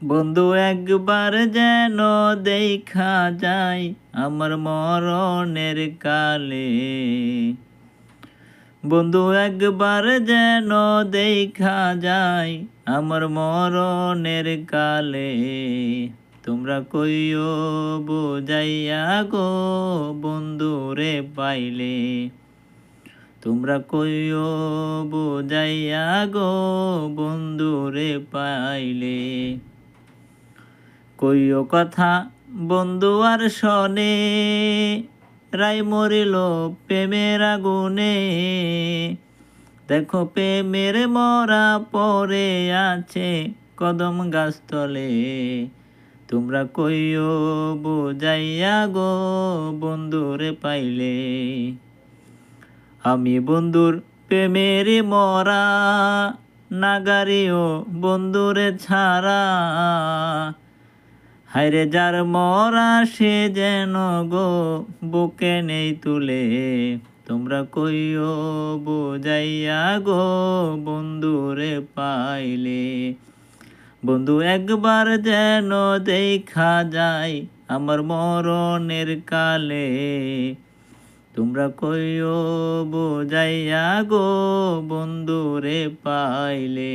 বন্ধু একবার যেন দেখা যায় আমার মরণের কালে। বন্ধু একবার যেন দেখা যায় আমার মরণের কালে। তোমরা কইও বুঝাইয়া গো বন্ধুরে পাইলে। তোমরা কইও বুঝাইয়া গো বন্ধুরে পাইলে। কইও কথা বন্ধু আর শনে, রাই মরিল প্রেমের আগুনে। দেখো প্রেমের মরা পড়ে আছে কদম গাছতলে। তোমরা কইও বুঝাইয়া গো বন্ধুরে পাইলে। আমি বন্ধুর প্রেমের মরা, নাগারিও বন্ধুরে ছাড়া। হায়রে যার মরা সে যেন গো বুকে নেই তুলে। তোমরা কইও বুঝাইয়া গো বন্ধুরে পাইলে। বন্ধু একবার যেন দেখা যায় আমার মরণের কালে। তোমরা কইও বুঝাইয়া গো বন্ধুরে পাইলে।